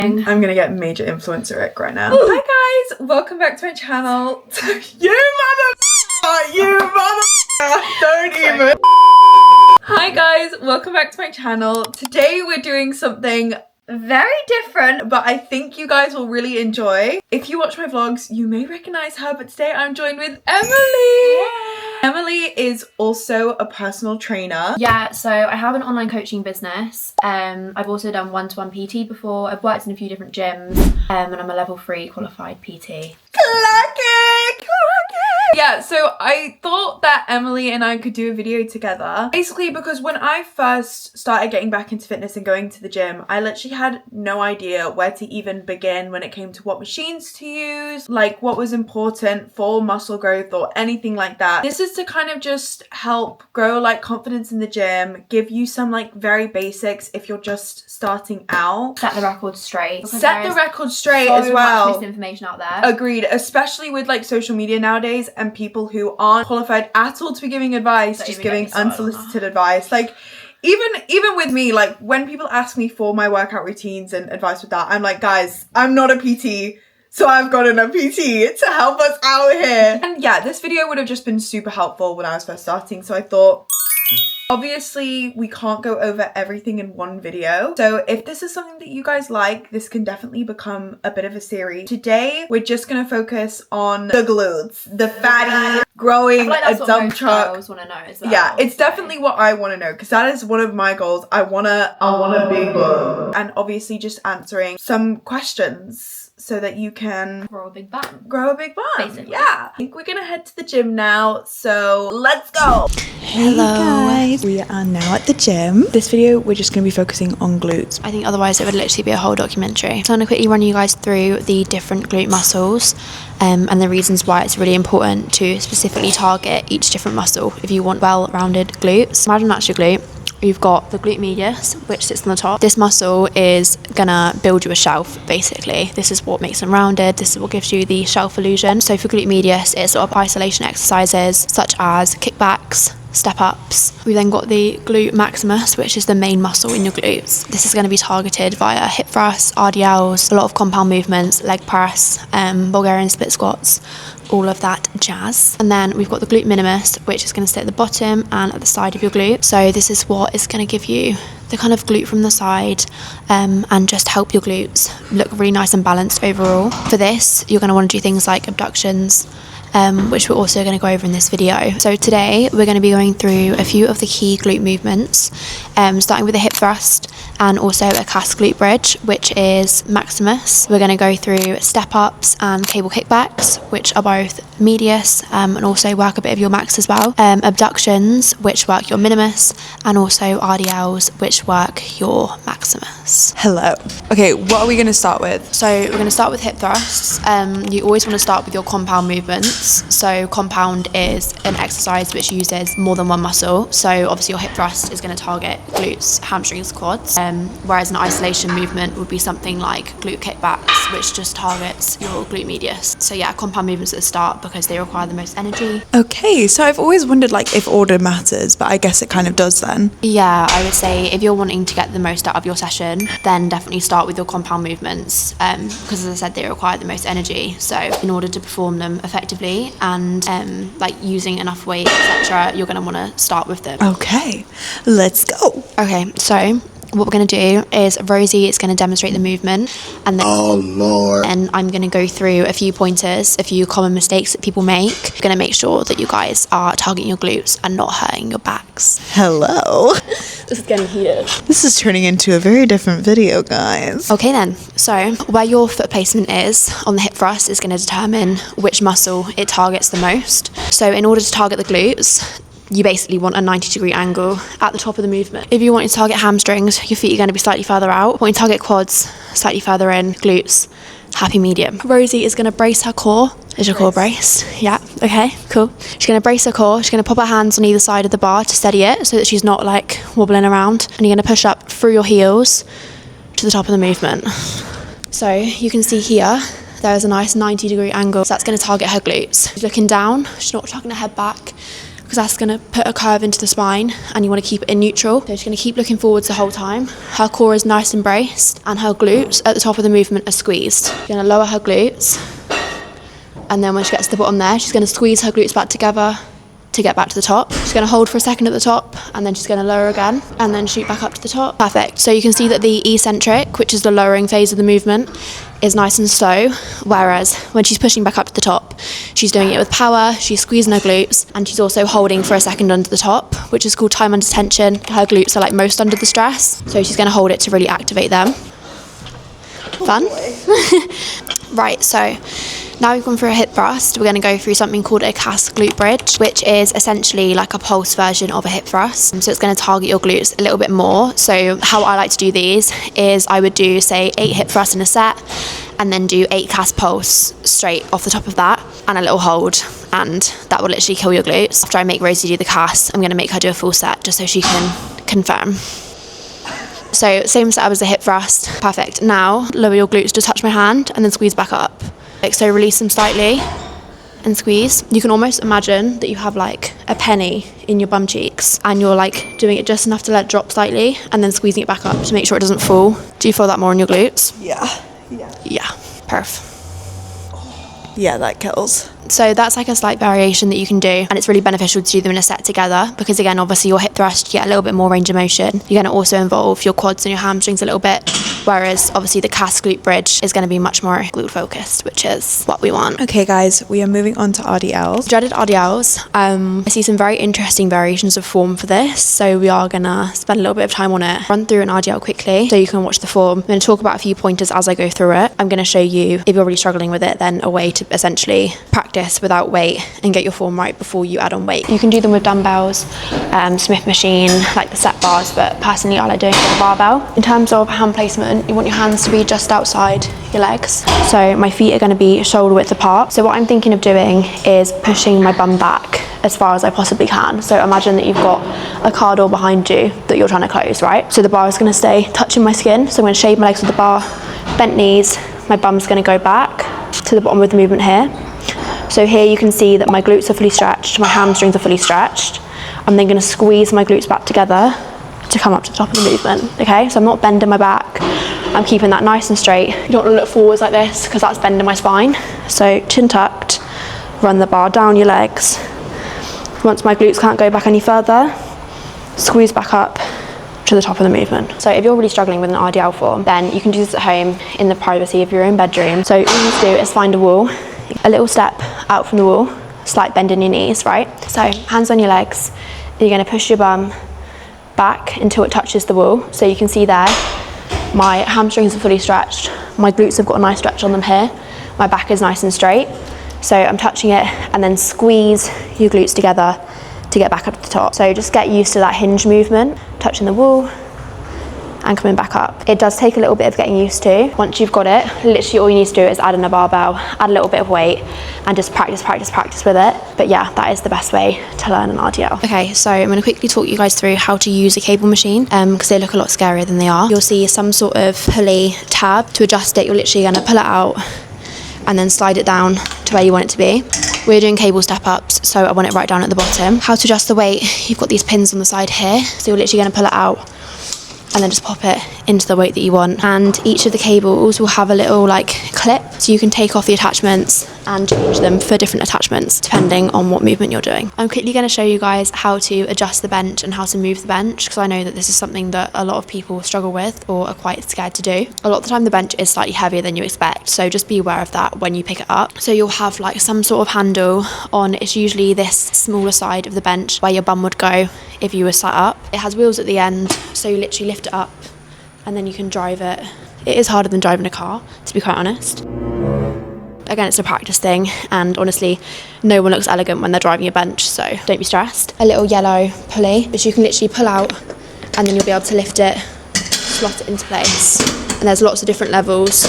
I'm gonna get major influencer ick right now. Hi guys, welcome back to my channel. You don't even. Hi guys, welcome back to my channel. Today we're doing something very different, but I think you guys will really enjoy. If you watch my vlogs, you may recognize her, but today I'm joined with Emily. Emily is also a personal trainer. Yeah, so I have an online coaching business. I've also done one-to-one PT before. I've worked in a few different gyms, and I'm a level 3 qualified PT. Clack it! Yeah, so I thought that Emily and I could do a video together. Basically because when I first started getting back into fitness and going to the gym, I literally had no idea where to even begin when it came to what machines to use, like what was important for muscle growth or anything like that. This is to kind of just help grow like confidence in the gym, give you some like very basics if you're just starting out. Set the record straight. Set the record straight as well. So much misinformation out there. Agreed, especially with like social media nowadays and people who aren't qualified at all to be giving advice, just giving unsolicited advice. Like even with me, like when people ask me for my workout routines and advice with that, I'm like, guys, I'm not a PT. So I've got a PT to help us out here. And yeah, this video would have just been super helpful when I was first starting. So I thought, obviously, we can't go over everything in one video. So if this is something that you guys like, this can definitely become a bit of a series. Today, we're just going to focus on the glutes, the fatty, growing like a dump truck. Girls want to know as well. Yeah, it's definitely what I want to know because that is one of my goals. I want a big bum. And obviously just answering some questions so that you can grow a big bum. Basically. Yeah. I think we're gonna head to the gym now, so let's go. Hello guys, we are now at the gym. This video we're just going to be focusing on glutes. I think otherwise it would literally be a whole documentary. So I'm going to quickly run you guys through the different glute muscles and the reasons why it's really important to specifically target each different muscle if you want well-rounded glutes. Imagine that's your glute. You've got the glute medius, which sits on the top. This muscle is gonna build you a shelf, basically. This is what makes them rounded. This is what gives you the shelf illusion. So for glute medius, it's sort of isolation exercises such as kickbacks, step-ups. We've then got the glute maximus, which is the main muscle in your glutes. This is going to be targeted via hip thrusts, RDLs, a lot of compound movements, leg press, Bulgarian split squats, all of that jazz. And then we've got the glute minimus, which is going to sit at the bottom and at the side of your glute. So this is what is going to give you the kind of glute from the side and just help your glutes look really nice and balanced overall. For this, you're going to want to do things like abductions, which we're also going to go over in this video. So today we're going to be going through a few of the key glute movements, starting with a hip thrust and also a cast glute bridge, which is maximus. We're going to go through step ups and cable kickbacks, which are both medius and also work a bit of your max as well. Abductions, which work your minimus, and also RDLs, which work your maximus. Hello. Okay, what are we going to start with? So we're going to start with hip thrusts. You always want to start with your compound movements. So compound is an exercise which uses more than one muscle. So obviously your hip thrust is going to target glutes, hamstrings, quads. Whereas an isolation movement would be something like glute kickbacks, which just targets your glute medius. So yeah, compound movements at the start because they require the most energy. Okay, so I've always wondered like if order matters, but I guess it kind of does then. Yeah, I would say if you're wanting to get the most out of your session, then definitely start with your compound movements because as I said, they require the most energy. So in order to perform them effectively and like using enough weight, etc., you're going to want to start with them. Okay, let's go. Okay, so what we're going to do is Rosie is going to demonstrate the movement and then and I'm going to go through a few pointers, a few common mistakes that people make. I'm going to make sure that you guys are targeting your glutes and not hurting your backs. Hello. This is getting heated. This is turning into a very different video, guys. Okay then, so where your foot placement is on the hip thrust is going to determine which muscle it targets the most. So in order to target the glutes, you basically want a 90-degree angle at the top of the movement. If you want to target hamstrings, your feet are going to be slightly further out. Want to target quads, slightly further in. Glutes, happy medium. Rosie is going to brace her core. Is your core braced? Yeah, okay, cool. She's going to brace her core. She's going to pop her hands on either side of the bar to steady it so that she's not like wobbling around. And you're going to push up through your heels to the top of the movement. So you can see here, there's a nice 90-degree angle. So that's going to target her glutes. She's looking down. She's not chucking her head back. because that's going to put a curve into the spine and you want to keep it in neutral. So she's going to keep looking forwards the whole time. Her core is nice and braced and her glutes at the top of the movement are squeezed. She's going to lower her glutes, and then when she gets to the bottom there, she's going to squeeze her glutes back together to get back to the top. She's going to hold for a second at the top, and then she's going to lower again and then shoot back up to the top. Perfect. So you can see that the eccentric, which is the lowering phase of the movement, is nice and slow, whereas when she's pushing back up to the top, she's doing it with power, she's squeezing her glutes, and she's also holding for a second under the top, which is called time under tension. Her glutes are like most under the stress, so she's going to hold it to really activate them. Fun? Right, so now we've gone through a hip thrust, we're going to go through something called a cast glute bridge, which is essentially like a pulse version of a hip thrust. So it's going to target your glutes a little bit more. So how I like to do these is I would do, say, 8 hip thrusts in a set, and then do 8 cast pulse straight off the top of that, and a little hold, and that will literally kill your glutes. After I make Rosie do the cast, I'm going to make her do a full set just so she can confirm. So same setup as the hip thrust. Perfect. Now lower your glutes to touch my hand and then squeeze back up. So release them slightly and squeeze. You can almost imagine that you have like a penny in your bum cheeks and you're like doing it just enough to let it drop slightly and then squeezing it back up to make sure it doesn't fall. Do you feel that more in your glutes? Yeah. Yeah, perf. Yeah, that kills. So that's like a slight variation that you can do, and it's really beneficial to do them in a set together because, again, obviously your hip thrust, you get a little bit more range of motion. You're going to also involve your quads and your hamstrings a little bit, whereas obviously the cast glute bridge is going to be much more glute focused, which is what we want. Okay guys, we are moving on to RDLs. Dreaded RDLs. I see some very interesting variations of form for this, so we are going to spend a little bit of time on it. Run through an RDL quickly so you can watch the form. I'm going to talk about a few pointers as I go through it. I'm going to show you, if you're really struggling with it, then a way to essentially practice without weight and get your form right before you add on weight. You can do them with dumbbells, Smith machine, like the set bars, but personally I like doing it with a barbell. In terms of hand placement, you want your hands to be just outside your legs. So my feet are going to be shoulder width apart. So what I'm thinking of doing is pushing my bum back as far as I possibly can. So imagine that you've got a car door behind you that you're trying to close, right? So the bar is going to stay touching my skin. So I'm going to shade my legs with the bar, bent knees, my bum's going to go back to the bottom of the movement here. So here you can see that my glutes are fully stretched, my hamstrings are fully stretched. I'm then going to squeeze my glutes back together to come up to the top of the movement, okay? So I'm not bending my back, I'm keeping that nice and straight. You don't want to look forwards like this because that's bending my spine. So chin tucked, run the bar down your legs. Once my glutes can't go back any further, squeeze back up to the top of the movement. So if you're really struggling with an RDL form, then you can do this at home in the privacy of your own bedroom. So all you need to do is find a wall, a little step out from the wall, slight bend in your knees, right? So hands on your legs, you're going to push your bum back until it touches the wall. So you can see there, my hamstrings are fully stretched, my glutes have got a nice stretch on them here, my back is nice and straight. So I'm touching it and then squeeze your glutes together to get back up to the top. So just get used to that hinge movement, touching the wall and coming back up. It does take a little bit of getting used to. Once you've got it, literally all you need to do is add in a barbell, add a little bit of weight and just practice with it. But yeah, that is the best way to learn an RDL. Okay, so I'm gonna quickly talk you guys through how to use a cable machine because they look a lot scarier than they are. You'll see some sort of pulley tab. To adjust it, you're literally gonna pull it out and then slide it down to where you want it to be. We're doing cable step ups, so I want it right down at the bottom. How to adjust the weight, you've got these pins on the side here, so you're literally gonna pull it out and then just pop it into the weight that you want. And each of the cables will have a little like clip, so you can take off the attachments and change them for different attachments depending on what movement you're doing. I'm quickly going to show you guys how to adjust the bench and how to move the bench, because I know that this is something that a lot of people struggle with or are quite scared to do. A lot of the time the bench is slightly heavier than you expect, so just be aware of that when you pick it up. So you'll have like some sort of handle on, it's usually this smaller side of the bench where your bum would go if you were sat up. It has wheels at the end, so you literally lift it up and then you can drive it. It is harder than driving a car, to be quite honest. Again, it's a practice thing, and honestly, no one looks elegant when they're driving a bench, so don't be stressed. A little yellow pulley, which you can literally pull out, and then you'll be able to lift it, slot it into place. And there's lots of different levels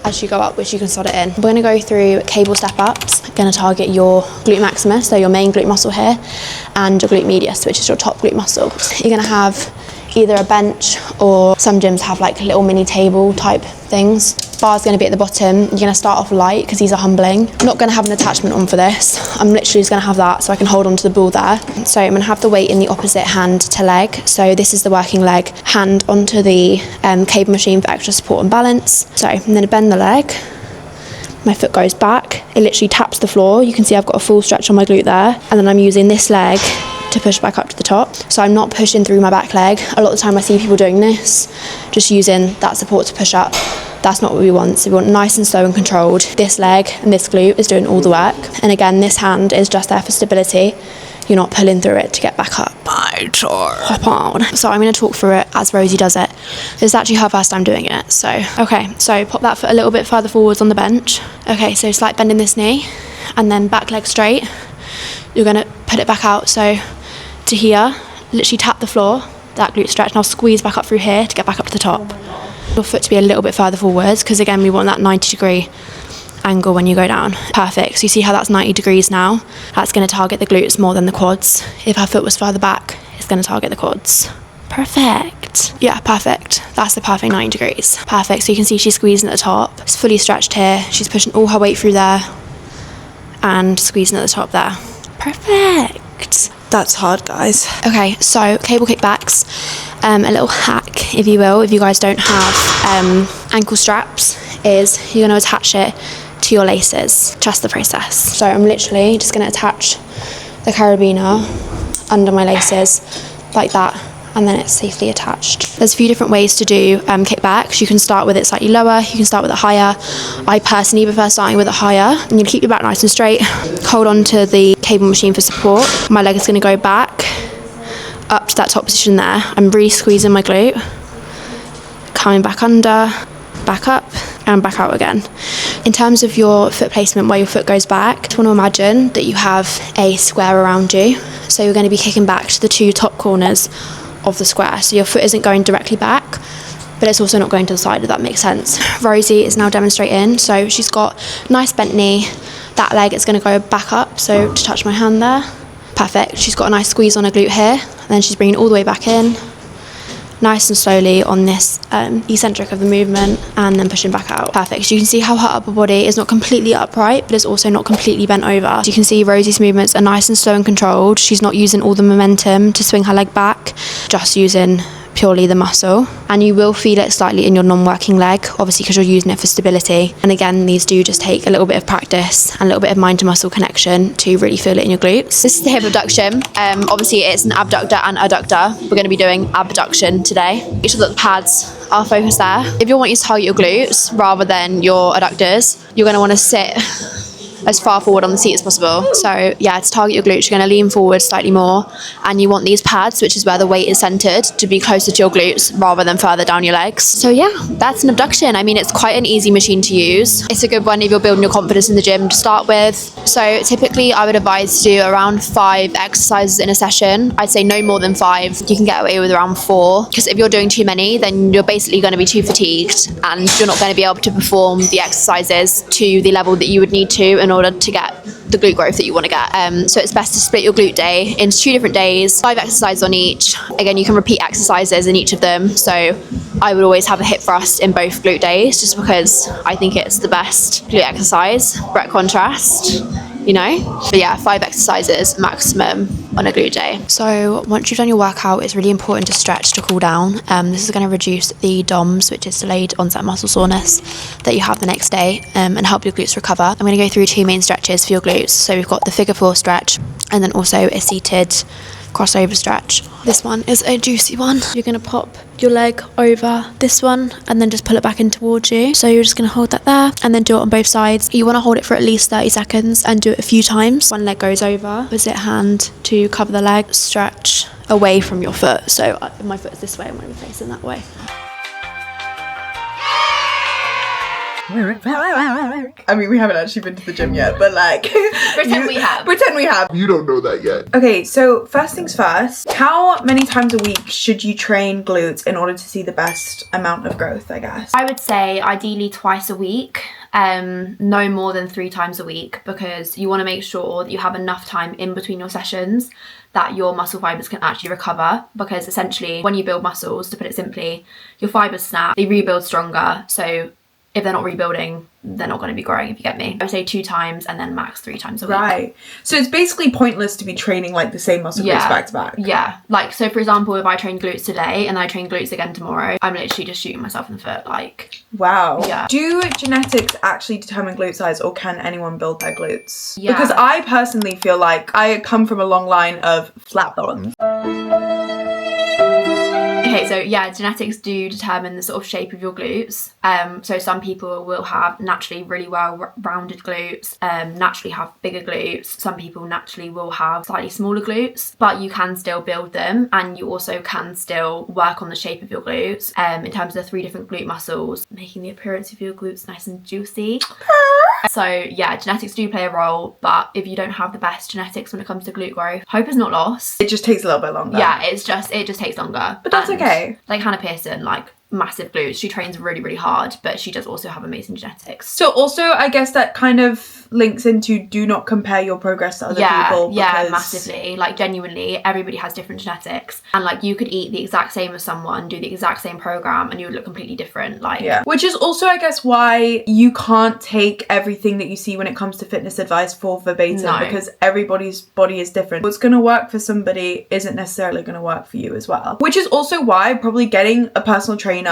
as you go up, which you can slot it in. We're going to go through cable step ups. Going to target your glute maximus, so your main glute muscle here, and your glute medius, which is your top glute muscle. You're going to have either a bench, or some gyms have like little mini table type things. Bar's going to be at the bottom. You're going to start off light because these are humbling. I'm not going to have an attachment on for this. I'm literally just going to have that so I can hold on to the ball there. So I'm going to have the weight in the opposite hand to leg. So this is the working leg, hand onto the cable machine for extra support and balance. So I'm going to bend the leg. My foot goes back. It literally taps the floor. You can see I've got a full stretch on my glute there. And then I'm using this leg to push back up to the top. So I'm not pushing through my back leg. A lot of the time I see people doing this, just using that support to push up. That's not what we want. So we want nice and slow and controlled. This leg and this glute is doing all the work. And again, this hand is just there for stability. You're not pulling through it to get back up. Hop on. So I'm going to talk through it as Rosie does it. This is actually her first time doing it. So, okay, so pop that foot a little bit further forwards on the bench. Okay, so slight bend in this knee and then back leg straight. You're going to put it back out. So to here, literally tap the floor, that glute stretch, and I'll squeeze back up through here to get back up to the top. Your foot to be a little bit further forwards because again we want that 90-degree angle when you go down. Perfect. So you see how that's 90 degrees now? That's going to target the glutes more than the quads. If her foot was further back, it's going to target the quads. Perfect. Yeah, perfect. That's the perfect 90 degrees. Perfect. So you can see she's squeezing at the top. It's fully stretched here. She's pushing all her weight through there and squeezing at the top there. Perfect. That's hard, guys. Okay, so cable kickbacks, a little hack, if you will, if you guys don't have ankle straps, is you're going to attach it to your laces. Trust the process. So I'm literally just going to attach the carabiner under my laces like that, and then it's safely attached. There's a few different ways to do kickbacks. You can start with it slightly lower, you can start with it higher. I personally prefer starting with it higher. And you keep your back nice and straight, hold on to the cable machine for support. My leg is going to go back up to that top position there. I'm really squeezing my glute, coming back under, back up and back out again. In terms of your foot placement, where your foot goes back, I want to imagine that you have a square around you. So you're going to be kicking back to the two top corners of the square. So your foot isn't going directly back, but it's also not going to the side, if that makes sense. Rosie is now demonstrating. So she's got nice bent knee. That leg is going to go back up. So to touch my hand there. Perfect. She's got a nice squeeze on her glute here. And then she's bringing it all the way back in. Nice and slowly on this eccentric of the movement, and then pushing back out. Perfect. So you can see how her upper body is not completely upright, but it's also not completely bent over. So you can see Rosie's movements are nice and slow and controlled. She's not using all the momentum to swing her leg back, just using purely the muscle. And you will feel it slightly in your non-working leg, obviously because you're using it for stability. And again, these do just take a little bit of practice and a little bit of mind to muscle connection to really feel it in your glutes. This is the hip abduction. Obviously it's an abductor and adductor. We're going to be doing abduction today. Make sure that the pads are focused there. If you want you to target your glutes rather than your adductors, you're going to want to sit as far forward on the seat as possible. So yeah, to target your glutes, you're going to lean forward slightly more, and you want these pads, which is where the weight is centered, to be closer to your glutes rather than further down your legs. So yeah, that's an abduction. I mean, it's quite an easy machine to use. It's a good one if you're building your confidence in the gym to start with. So typically I would advise to do around 5 exercises in a session. I'd say no more than 5. You can get away with around 4, because if you're doing too many, then you're basically going to be too fatigued and you're not going to be able to perform the exercises to the level that you would need to in order to get the glute growth that you want to get. So it's best to split your glute day into 2 different days, 5 exercises on each. Again, you can repeat exercises in each of them. So I would always have a hip thrust in both glute days, just because I think it's the best glute exercise, breadth contrast, you know. But yeah, 5 exercises maximum on a glute day. So once you've done your workout, it's really important to stretch to cool down. This is going to reduce the DOMS, which is delayed onset muscle soreness, that you have the next day, and help your glutes recover. I'm going to go through 2 main stretches for your glutes. So we've got the figure 4 stretch, and then also a seated crossover stretch. This one is a juicy one. You're going to pop your leg over this one and then just pull it back in towards you. So you're just going to hold that there and then do it on both sides. You want to hold it for at least 30 seconds and do it a few times. One leg goes over, opposite hand to cover the leg, stretch away from your foot. So if my foot is this way, I'm going to be facing that way. I mean, we haven't actually been to the gym yet, but like Pretend we have. Pretend we have. You don't know that yet. Okay, so first things first, how many times a week should you train glutes in order to see the best amount of growth, I guess? I would say ideally twice a week. no more than 3 times a week, because you want to make sure that you have enough time in between your sessions that your muscle fibers can actually recover, because essentially when you build muscles, to put it simply, your fibers snap, they rebuild stronger. So if they're not rebuilding, they're not going to be growing, if you get me. I would say 2 times and then max 3 times a week. Right. So it's basically pointless to be training like the same muscle groups back to back. Yeah. Like, so for example, if I train glutes today and I train glutes again tomorrow, I'm literally just shooting myself in the foot. Like, wow. Yeah. Do genetics actually determine glute size, or can anyone build their glutes? Yeah. Because I personally feel like I come from a long line of flat bottoms. Okay, so yeah, genetics do determine the sort of shape of your glutes. So some people will have naturally really well rounded glutes, naturally have bigger glutes. Some people naturally will have slightly smaller glutes, but you can still build them, and you also can still work on the shape of your glutes in terms of the 3 different glute muscles, making the appearance of your glutes nice and juicy. So yeah, genetics do play a role, but if you don't have the best genetics when it comes to glute growth, hope is not lost. It just takes a little bit longer. Yeah, it just takes longer. But that's okay. Like Hannah Pearson, like massive glutes. She trains really, really hard, but she does also have amazing genetics. So also, I guess that kind of links into do not compare your progress to other people. Yeah, massively. Like genuinely, everybody has different genetics, and like you could eat the exact same as someone, do the exact same program, and you would look completely different. Like, yeah. Which is also, I guess, why you can't take everything that you see when it comes to fitness advice for verbatim, because everybody's body is different. What's going to work for somebody isn't necessarily going to work for you as well. Which is also why probably getting a personal trainer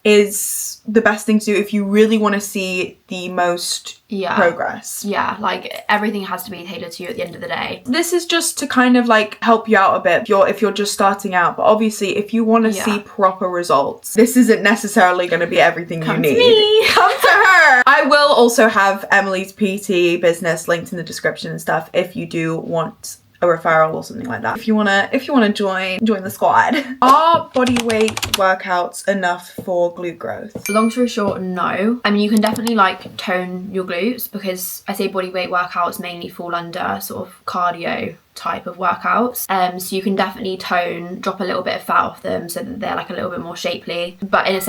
is the best thing to do if you really want to see the most progress. Yeah, like everything has to be tailored to you at the end of the day. This is just to kind of like help you out a bit if you're just starting out, but obviously if you want to see proper results, this isn't necessarily going to be everything you need. To me. Come to her. I will also have Emily's PT business linked in the description and stuff if you do want a referral or something like that. If you wanna join the squad. Are body weight workouts enough for glute growth? Long story short, no. I mean, you can definitely like tone your glutes, because I say body weight workouts mainly fall under sort of cardio type of workouts, so you can definitely drop a little bit of fat off them so that they're like a little bit more shapely. But in a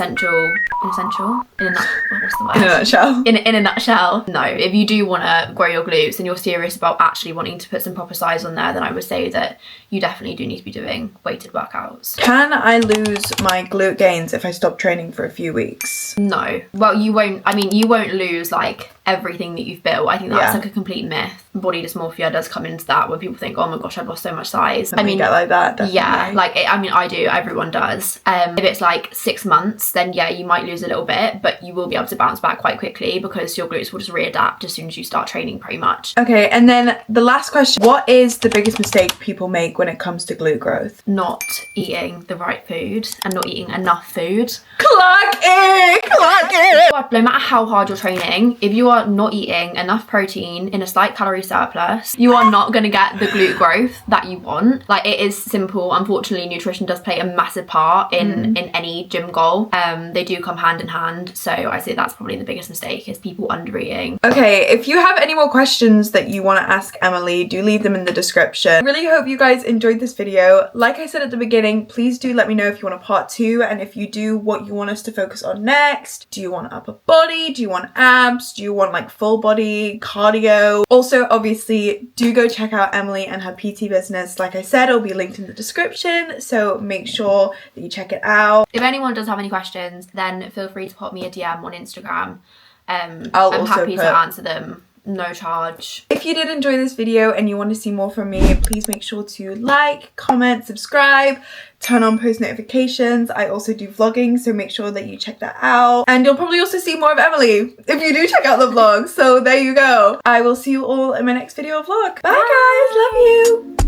nutshell, no. If you do want to grow your glutes and you're serious about actually wanting to put some proper size on there, then I would say that you definitely do need to be doing weighted workouts. Can I lose my glute gains if I stop training for a few weeks? No. Well, you won't. I mean, you won't lose like everything that you've built. I think that's like a complete myth. Body dysmorphia does come into that, when people think, oh my gosh, I've lost so much size. I mean, get like that, definitely. Yeah, like I mean, I do, everyone does. If it's like 6 months, then yeah, you might lose a little bit, but you will be able to bounce back quite quickly, because your glutes will just readapt as soon as you start training, pretty much. Okay, and then the last question, what is the biggest mistake people make when it comes to glute growth? Not eating the right food and not eating enough food. Clock it! No matter how hard you're training, if you are not eating enough protein in a slight calorie surplus, you are not going to get the glute growth that you want. Like, it is simple. Unfortunately, nutrition does play a massive part in any gym goal. They do come hand in hand. So I say that's probably the biggest mistake, is people under eating. Okay, if you have any more questions that you want to ask Emily, do leave them in the description. Really hope you guys enjoyed this video. Like I said at the beginning, please do let me know if you want a part 2, and if you do, what you want us to focus on next. Do you want upper body? Do you want abs? Do you want like full body cardio? Also, obviously, do go check out Emily and her PT business. Like I said, it'll be linked in the description, so make sure that you check it out. If anyone does have any questions, then feel free to pop me a DM on Instagram. I'm happy to answer them. No charge. If you did enjoy this video and you want to see more from me, please make sure to like, comment, subscribe, turn on post notifications. I also do vlogging, so make sure that you check that out. And you'll probably also see more of Emily if you do check out the vlog. So there you go. I will see you all in my next video vlog. Bye guys, love you.